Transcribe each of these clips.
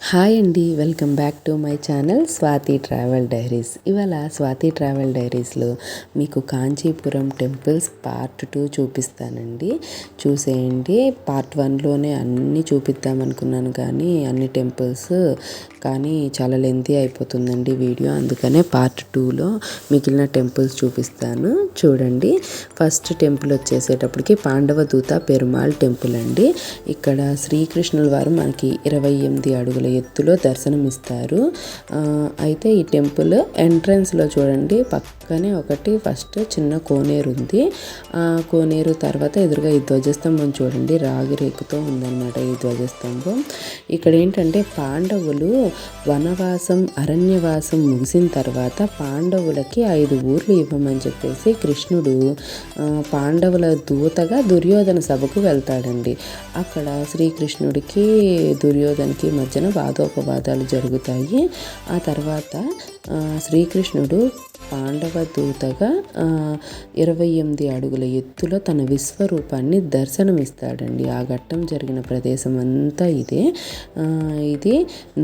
Hi అండి, welcome back to my channel Swathi travel diaries. ఇవాళ Swathi travel డైరీస్లో మీకు కాంచీపురం టెంపుల్స్ పార్ట్ 2 చూపిస్తానండి. చూసేయండి. పార్ట్ 1లోనే అన్నీ చూపిద్దామనుకున్నాను కానీ అన్ని టెంపుల్స్ కానీ చాలా లెంతీ అయిపోతుందండి వీడియో. అందుకనే పార్ట్ 2లో మిగిలిన టెంపుల్స్ చూపిస్తాను, చూడండి. ఫస్ట్ టెంపుల్ వచ్చేసేటప్పటికి పాండవ దూత పెరుమాళ్ టెంపుల్ అండి. ఇక్కడ శ్రీకృష్ణుల వారు మనకి 28 అడుగుల ఎత్తులో దర్శనమిస్తారు. అయితే ఈ టెంపుల్ ఎంట్రన్స్లో చూడండి, పక్కనే ఒకటి ఫస్ట్ చిన్న కోనేరు ఉంది. ఆ కోనేరు తర్వాత ఎదురుగా ఈ ధ్వజస్తంభం చూడండి, రాగి రేకుతో ఉందన్నమాట ఈ ధ్వజస్తంభం. ఇక్కడ ఏంటంటే పాండవులు వనవాసం అరణ్యవాసం ముగిసిన తర్వాత పాండవులకి 5 ఊర్లు ఇవ్వమని చెప్పేసి కృష్ణుడు పాండవుల దూతగా దుర్యోధన సభకు వెళ్తాడండి. అక్కడ శ్రీకృష్ణుడికి దుర్యోధనకి మధ్యన వాదోపవాదాలు జరుగుతాయి. ఆ తర్వాత శ్రీకృష్ణుడు పాండవ దూతగా 28 అడుగుల ఎత్తులో తన విశ్వరూపాన్ని దర్శనమిస్తాడండి. ఆ ఘట్టం జరిగిన ప్రదేశం అంతా ఇదే. ఇది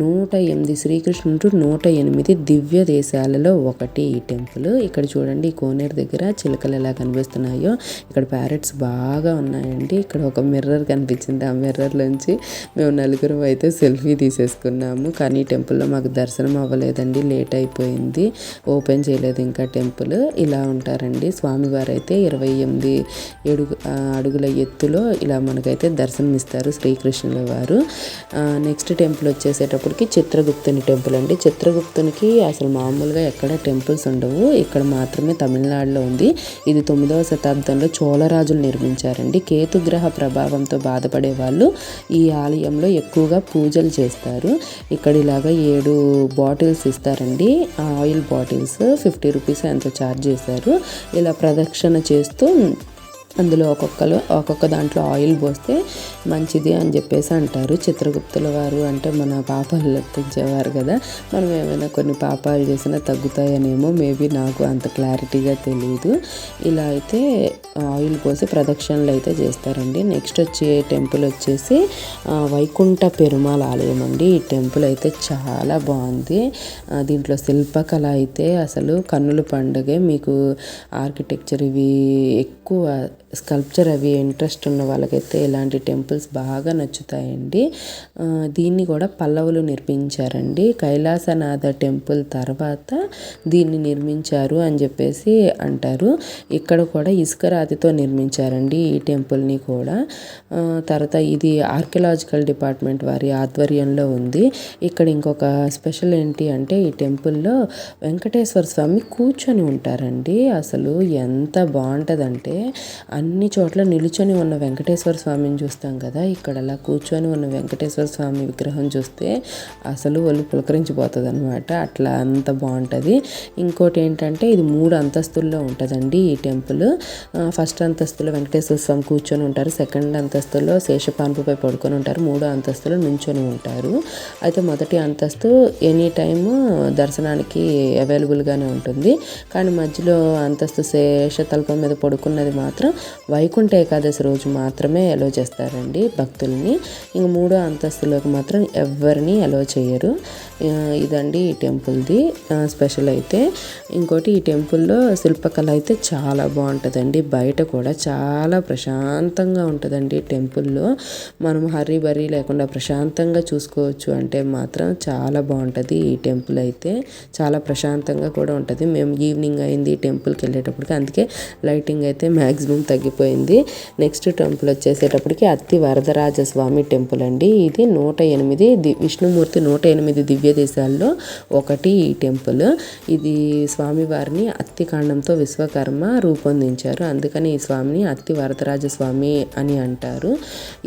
108 శ్రీకృష్ణుడు 108 దివ్య దేశాలలో ఒకటి ఈ టెంపుల్. ఇక్కడ చూడండి, ఈ కోనేరు దగ్గర చిలకలు ఎలా కనిపిస్తున్నాయో, ఇక్కడ ప్యారెట్స్ బాగా ఉన్నాయండి. ఇక్కడ ఒక మిర్రర్ కనిపించింది, ఆ మిర్రర్లోంచి మేము నలుగురం అయితే సెల్ఫీ తీసేసుకున్నాము. కానీ ఈ టెంపుల్లో మాకు దర్శనం అవ్వలేదండి, లేట్ అయిపోయింది, ఓపెన్ చేయలేదు ఇంకా టెంపుల్. ఇలా ఉంటారండి స్వామివారు అయితే 28 అడుగుల ఎత్తులో ఇలా మనకైతే దర్శనం ఇస్తారు శ్రీకృష్ణుల వారు. నెక్స్ట్ టెంపుల్ వచ్చేసేటప్పటికి చిత్రగుప్తుని టెంపుల్ అండి. చిత్రగుప్తునికి అసలు మామూలుగా ఎక్కడ టెంపుల్స్ ఉండవు, ఇక్కడ మాత్రమే తమిళనాడులో ఉంది. ఇది 9వ శతాబ్దంలో చోళరాజులు నిర్మించారండి. కేతుగ్రహ ప్రభావంతో బాధపడే వాళ్ళు ఈ ఆలయంలో ఎక్కువగా పూజలు చేస్తారు. ఇక్కడ ఇలాగా 7 బాటిల్స్ ఇస్తారండి, ఆయిల్ బాటిల్స్. 50 రూపీస్ ఎంతో ఛార్జ్ చేశారు. ఇలా ప్రదక్షిణ చేస్తూ అందులో ఒక్కొక్క దాంట్లో ఆయిల్ పోస్తే మంచిది అని చెప్పేసి అంటారు. చిత్రగుప్తుల వారు అంటే మన పాపాలు లెక్కించేవారు కదా, మనం ఏమైనా కొన్ని పాపాలు చేసినా తగ్గుతాయనేమో, మేబీ నాకు అంత క్లారిటీగా తెలియదు. ఇలా అయితే ఆయిల్ పోసి ప్రదక్షిణలు అయితే చేస్తారండి. నెక్స్ట్ వచ్చే టెంపుల్ వచ్చేసి వైకుంఠ పెరుమాళ్ ఆలయం అండి. ఈ టెంపుల్ అయితే చాలా బాగుంది. దీంట్లో శిల్పకళ అయితే అసలు కన్నుల పండుగే. మీకు ఆర్కిటెక్చర్ ఇవి ఎక్కువ స్కల్ప్చర్ అవి ఇంట్రెస్ట్ ఉన్న వాళ్ళకైతే ఇలాంటి టెంపుల్స్ బాగా నచ్చుతాయండి. దీన్ని కూడా పల్లవులు నిర్మించారండి. కైలాసనాథ టెంపుల్ తర్వాత దీన్ని నిర్మించారు అని చెప్పేసి అంటారు. ఇక్కడ కూడా ఇసుక రాతితో నిర్మించారండి ఈ టెంపుల్ని కూడా. తర్వాత ఇది ఆర్కియలాజికల్ డిపార్ట్మెంట్ వారి ఆధ్వర్యంలో ఉంది. ఇక్కడ ఇంకొక స్పెషల్ ఏంటి అంటే ఈ టెంపుల్లో వెంకటేశ్వర స్వామి కూర్చొని ఉంటారండి. అసలు ఎంత బాగుంటుందంటే, అన్ని చోట్ల నిలుచొని ఉన్న వెంకటేశ్వర స్వామిని చూస్తాం కదా, ఇక్కడ అలా కూర్చొని ఉన్న వెంకటేశ్వర స్వామి విగ్రహం చూస్తే అసలు ఒళ్ళు పులకరించిపోతుంది అనమాట. అట్లా అంత బాగుంటుంది. ఇంకోటి ఏంటంటే ఇది 3 అంతస్తుల్లో ఉంటుందండి ఈ టెంపుల్. ఫస్ట్ అంతస్తులో వెంకటేశ్వర స్వామి కూర్చొని ఉంటారు, సెకండ్ అంతస్తులో శేషపాన్పుపై పడుకొని ఉంటారు, 3వ అంతస్తులో నుంచొని ఉంటారు. అయితే మొదటి అంతస్తు ఎనీ టైము దర్శనానికి అవైలబుల్గానే ఉంటుంది. కానీ మధ్యలో అంతస్తు శేషతల్పం మీద పడుకున్నది మాత్రం వైకుంఠ ఏకాదశి రోజు మాత్రమే అలో చేస్తారండి భక్తుల్ని. ఇంక 3వ అంతస్తులోకి మాత్రం ఎవరిని అలో చేయరు. ఇదండి ఈ టెంపుల్ది స్పెషల్ అయితే. ఇంకోటి ఈ టెంపుల్లో శిల్పకళ అయితే చాలా బాగుంటుందండి. బయట కూడా చాలా ప్రశాంతంగా ఉంటుందండి టెంపుల్లో. మనం హర్రీ బరీ లేకుండా ప్రశాంతంగా చూసుకోవచ్చు అంటే మాత్రం చాలా బాగుంటుంది ఈ టెంపుల్ అయితే. చాలా ప్రశాంతంగా కూడా ఉంటుంది. మేము ఈవినింగ్ అయింది టెంపుల్కి వెళ్ళేటప్పటికి, అందుకే లైటింగ్ అయితే మ్యాక్సిమం తగ్గిపోయింది. నెక్స్ట్ టెంపుల్ వచ్చేసేటప్పటికి అత్తి వరదరాజస్వామి టెంపుల్ అండి. ఇది 108 విష్ణుమూర్తి 108 దివ్య దేశాల్లో ఒకటి ఈ టెంపుల్. ఇది స్వామివారిని అత్తి కాండంతో విశ్వకర్మ రూపొందించారు, అందుకని ఈ స్వామిని అత్తి వరదరాజస్వామి అని అంటారు.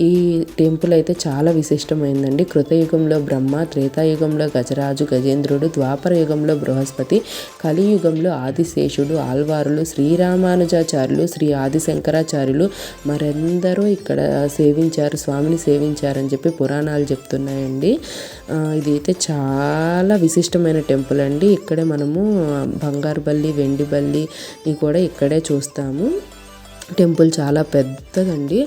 ఈ టెంపుల్ అయితే చాలా విశిష్టమైందండి. కృతయుగంలో బ్రహ్మ, త్రేతాయుగంలో గజరాజు గజేంద్రుడు, ద్వాపర యుగంలో బృహస్పతి, కలియుగంలో ఆదిశేషుడు, ఆల్వారులు, శ్రీరామానుజాచార్యులు, శ్రీ ఆదిశంకరాచార్యులు మరెందరో ఇక్కడ స్వామిని సేవించారని చెప్పి పురాణాలు చెప్తున్నాయండి. ఇది అయితే చాలా విశిష్టమైన టెంపుల్ అండి. ఇక్కడే మనము బంగారు బల్లి, వెండి బల్లిని కూడా ఇక్కడే చూస్తాము. టెంపుల్ చాలా పెద్దదండి.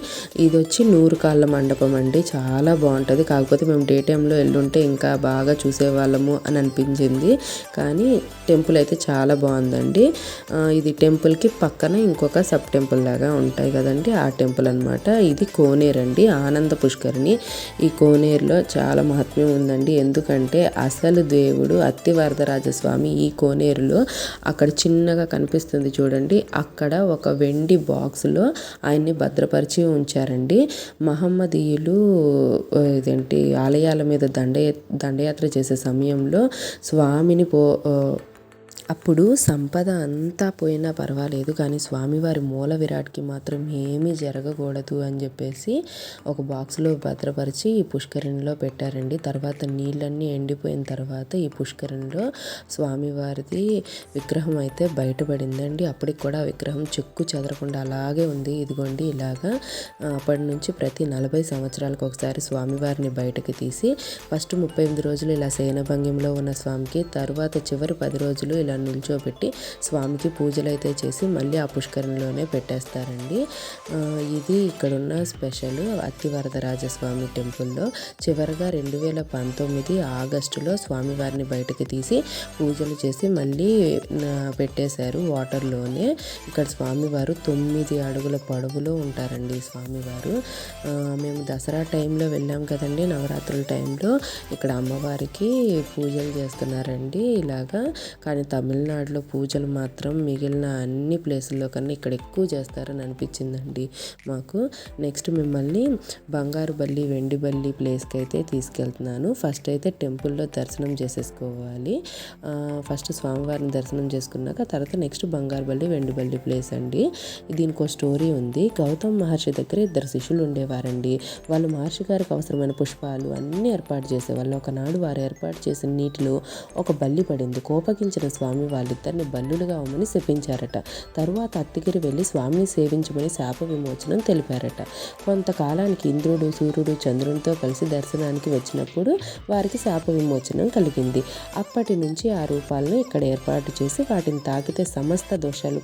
ఇది వచ్చి 100 కాళ్ళ మండపం అండి. చాలా బాగుంటుంది. కాకపోతే మేము డే టైంలో వెళ్ళుంటే ఇంకా బాగా చూసేవాళ్ళము అని అనిపించింది. కానీ టెంపుల్ అయితే చాలా బాగుందండి. ఇది టెంపుల్కి పక్కన ఇంకొక సబ్ టెంపుల్ లాగా ఉంటాయి కదండి, ఆ టెంపుల్ అనమాట. ఇది కోనేరు అండి, ఆనంద పుష్కరిణి. ఈ కోనేరులో చాలా మహత్మ్యం ఉందండి. ఎందుకంటే అసలు దేవుడు అత్తివరదరాజస్వామి ఈ కోనేరులో అక్కడ చిన్నగా కనిపిస్తుంది చూడండి, అక్కడ ఒక వెండి బాక్స్లో ఆయన్ని భద్రపరిచి ఉంచారండి. మహమ్మదీయులు ఇదేంటి ఆలయాల మీద దండయాత్ర చేసే సమయంలో స్వామిని అప్పుడు సంపద అంతా పోయినా పర్వాలేదు, కానీ స్వామివారి మూల విరాట్కి మాత్రం ఏమీ జరగకూడదు అని చెప్పేసి ఒక బాక్స్లో భద్రపరిచి ఈ పుష్కరిణిలో పెట్టారండి. తర్వాత నీళ్ళన్నీ ఎండిపోయిన తర్వాత ఈ పుష్కరిణిలో స్వామివారిది విగ్రహం అయితే బయటపడిందండి. అప్పటికి కూడా విగ్రహం చెక్కు చెదరకుండా అలాగే ఉంది. ఇదిగోండి ఇలాగా అప్పటి నుంచి ప్రతి 40 సంవత్సరాలకు ఒకసారి స్వామివారిని బయటకు తీసి ఫస్ట్ 38 రోజులు ఇలా శయనభంగిమలో ఉన్న స్వామికి, తర్వాత చివరి 10 రోజులు ఇలా నిల్చోబెట్టి స్వామికి పూజలు అయితే చేసి మళ్ళీ ఆ పుష్కరంలోనే పెట్టేస్తారండి. ఇది ఇక్కడున్న స్పెషల్ అత్తివరదరాజస్వామి టెంపుల్లో. చివరిగా 2019 ఆగస్టులో స్వామివారిని బయటకు తీసి పూజలు చేసి మళ్ళీ పెట్టేశారు వాటర్లోనే. ఇక్కడ స్వామివారు 9 అడుగుల పొడవులో ఉంటారండి స్వామివారు. మేము దసరా టైంలో వెళ్ళాం కదండి, నవరాత్రుల టైంలో ఇక్కడ అమ్మవారికి పూజలు చేస్తున్నారండి ఇలాగా. కానీ తమిళనాడులో పూజలు మాత్రం మిగిలిన అన్ని ప్లేసుల్లో కన్నా ఇక్కడ ఎక్కువ చేస్తారని అనిపించిందండి మాకు. నెక్స్ట్ మిమ్మల్ని బంగారు బల్లి వెండి బల్లి ప్లేస్కి అయితే తీసుకెళ్తున్నాను. ఫస్ట్ అయితే టెంపుల్లో దర్శనం చేసేసుకోవాలి. ఫస్ట్ స్వామివారిని దర్శనం చేసుకున్నాక తర్వాత నెక్స్ట్ బంగారు బల్లి వెండి బల్లి ప్లేస్ అండి. దీనికి ఒక స్టోరీ ఉంది. గౌతమ్ మహర్షి దగ్గర 2 శిష్యులు ఉండేవారండి. వాళ్ళు మహర్షి గారికి అవసరమైన పుష్పాలు అన్నీ ఏర్పాటు చేసేవాళ్ళు. ఒకనాడు వారు ఏర్పాటు చేసిన నీటిలో ఒక బల్లి పడింది. కోపగించిన స్వామి వాళ్ళిద్దరిని బల్లులుగా అవ్వమని శపించారట. తరువాత అత్తిగిరి వెళ్ళి స్వామిని సేవించమని శాప విమోచనం తెలిపారట. కొంతకాలానికి ఇంద్రుడు సూర్యుడు చంద్రునితో కలిసి దర్శనానికి వచ్చినప్పుడు వారికి శాప విమోచనం కలిగింది. అప్పటి నుంచి ఆ రూపాలను ఇక్కడ ఏర్పాటు చేసి వాటిని తాకితే సమస్త దోషాలు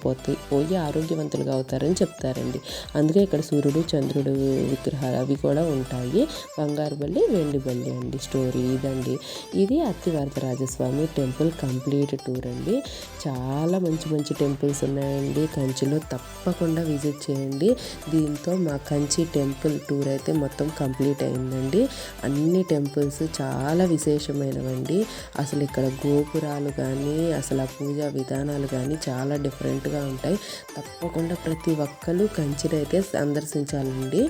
పోయి ఆరోగ్యవంతులుగా అవుతారని చెప్తారండి. అందుకే ఇక్కడ సూర్యుడు చంద్రుడు విగ్రహాలు అవి కూడా ఉంటాయి. బంగారు బల్లి వెండి బల్లి అండి స్టోరీ ఇదండి. ఇది అత్తివరదరాజస్వామి టెంపుల్ కంప్లీట్ టూర్ అండి. చాలా మంచి మంచి టెంపుల్స్ ఉన్నాయండి కంచిలో, తప్పకుండా విజిట్ చేయండి. దీంతో మా కంచి టెంపుల్ టూర్ అయితే మొత్తం కంప్లీట్ అయిందండి. అన్ని టెంపుల్స్ చాలా విశేషమైనవండి. అసలు ఇక్కడ గోపురాలు కానీ అసలు ఆ పూజా విధానాలు కానీ చాలా డిఫరెంట్గా ఉంటాయి. తప్పకుండా ప్రతి ఒక్కరు కంచిని అయితే సందర్శించాలండి.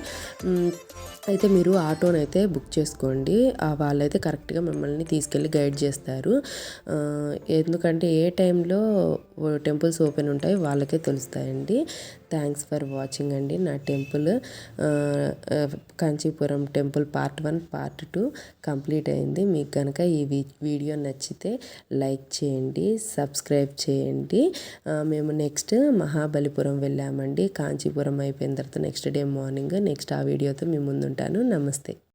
అయితే మీరు ఆటోనైతే బుక్ చేసుకోండి. వాళ్ళైతే కరెక్ట్గా మిమ్మల్ని తీసుకెళ్ళి గైడ్ చేస్తారు. ఎందుకంటే ఏ టైంలో టెంపుల్స్ ఓపెన్ ఉంటాయి వాళ్ళకే తెలుస్తాయండి. థ్యాంక్స్ ఫర్ వాచింగ్ అండి. నా temple Kanchipuram temple part 1 part 2 complete అయింది. మీకు కనుక ఈ వీడియో నచ్చితే లైక్ చేయండి, సబ్స్క్రైబ్ చేయండి. మేము నెక్స్ట్ మహాబలిపురం వెళ్ళామండి. కాంచీపురం అయిపోయిన తర్వాత నెక్స్ట్ డే మార్నింగ్ నెక్స్ట్ ఆ వీడియోతో మీ ముందుంటాను. నమస్తే.